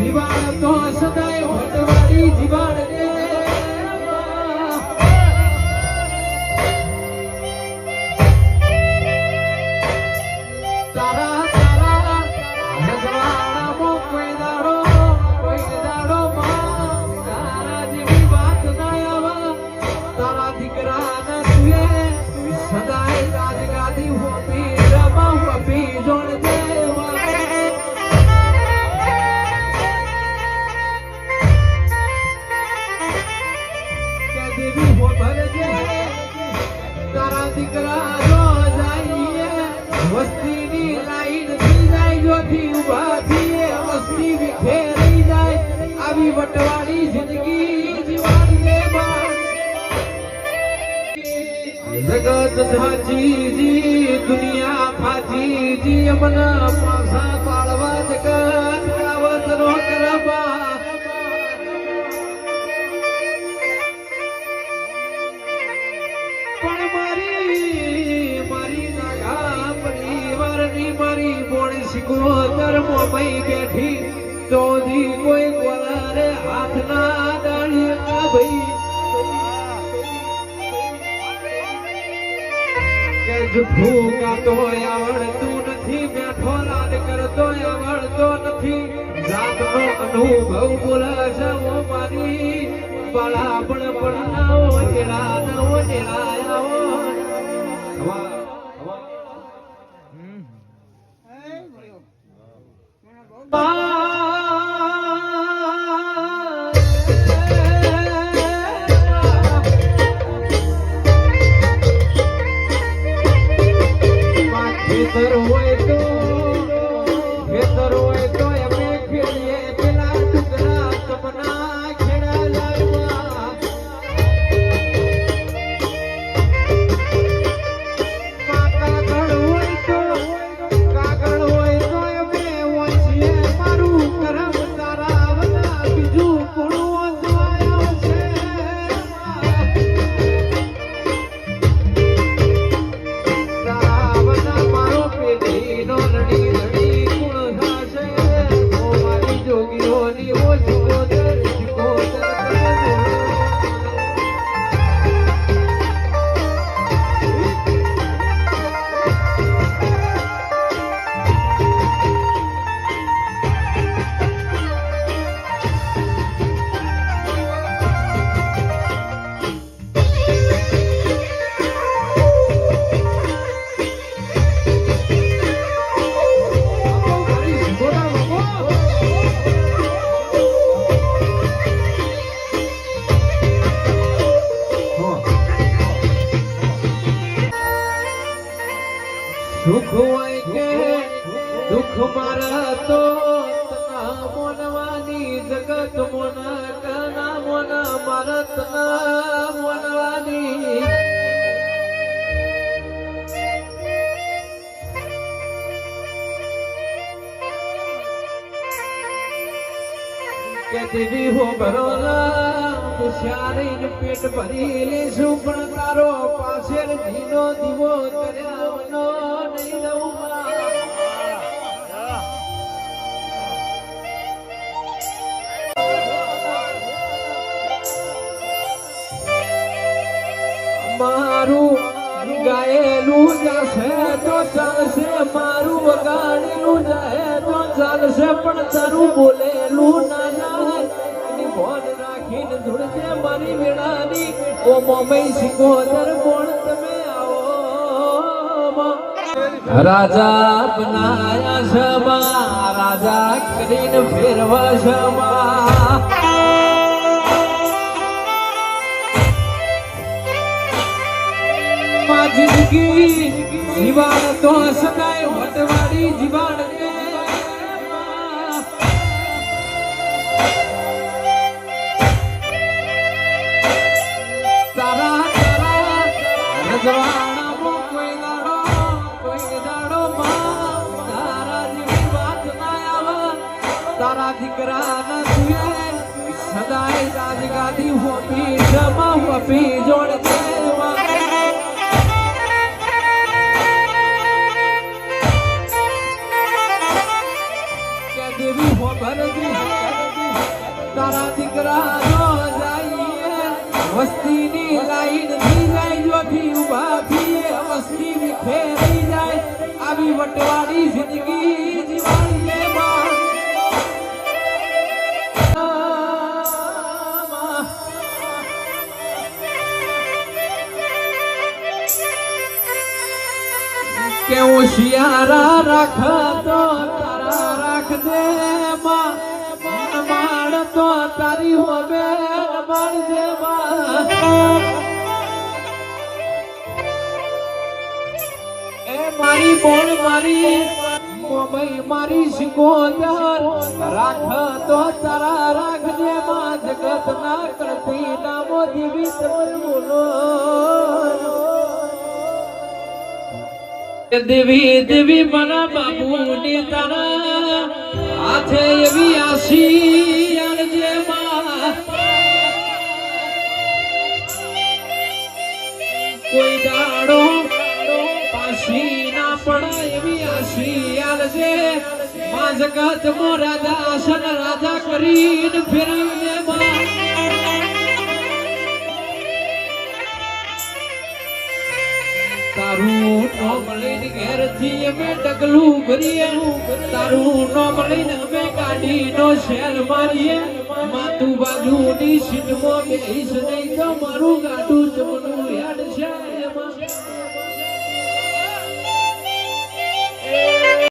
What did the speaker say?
જીવાણ તો સદાય વટવાળી જીવાણ રે તારા તારા રજવાડામાં કોઈ દાડો તારા જેવી વાત ના આવે તારા દીકરાને તુએ સદાય રાજગાદી હોપી રમા હોપી જોડ દેવા દેવી હો ભરજે તારા દીકરા જો જાઈએ વસ્તીની લાઈન થઈ જાય જોથી ઊભા થઈએ વસ્તી વિખેરાઈ જાય આવી વટવાળી જિંદગી જીવાડી દે જગત ધાચીજી દુનિયા ફાચીજી અમના પાસા પાળવા જગત કાવત નો કરવા મારી બોણી શિકોતર મોમઈ બેઠી ચોધી કોઈ ગોલારે હાથ ના ડાળી ભાઈ કે જુઠ્ઠું ગાતો આવડતું નથી બેઠો રાજ કરતો આવડતો નથી જાતનો અનુભવ બોલે છે ઓ મારી બાળા પણ નાઓ નેડા નાઓ નેડાયાઓ ખેતર હોય તો અમે ખેડીએ પેલા ટુકડા સપના ખેડા લાવવા કાગળ હોય તો અમે વાંચીએ મારું કરમ તારા વગર બીજું કોણ વાંચવાયો છે સુખ હોય કે દુઃખ મારા તો તના મોનવાની જગત મોન કના મોન મારા તના મોનવાની કે દેવી હો ભરોલા મુશારીન પેટ ભરી લેશું પણ તારો પાછળ જીનો દીવો કર્યાવનો નહીં દઉં મારું ગાયેલું જશે તો ચાલશે મારું વગાડેલું જાય તો ચાલશે પણ તારું બોલેલું ના જાય એની ભોન રાખીને ધૂળજે મારી વેળાની ઓ મોમઈ સિકોતર કોણ તમે આવો રાજા બનાયા શમા રાજા કરીને ફેરવા શમા જિંદગી જીવાણ તો સદાય વટવાળી જીવાણ રે તારા તારા રજવાડામાં કોઈ દાડો તારા જેવી વાત ના આવે તારા દીકરાના તુએ સદાય રાજગાદી હોપી જમા હોપી જોડ દેવા દેવી હો ભરજી તારા દીકરા નો જાય વસ્તીની લાઈન થી જાય જોથી ઉભા થઈએ વસ્તી વિખેરી જાય આવી વટવાડી જિંદગી જીવાડીએ માં કે હોશિયારા રાખતો તારા રાખજે માં માડ તો તારી હોવે મારજે માં એ મારી બોલ મારી મોબાઈ મારી શિકોતર રાખતો તારા રાખજે માં જગત ના કરતી નામો દીવી બોલો દેવી દેવી મારા બાબુની તારા હાથે એવી આશી આલજે માં કોઈ દાડો પાછી ના પડે એવી આશી આલજે માં જગત મો રાજા આસન રાજા કરીને ફેરવજે માં તારું નોમ લઈને ઘેરથી અમે ડગલું ભરીએ તારું નોમ લઈને અમે ગાડીનો શેર મારીએ માતું બાજુની સીટમાં બેહીશ નહીં તો મારું ગાડું જમનું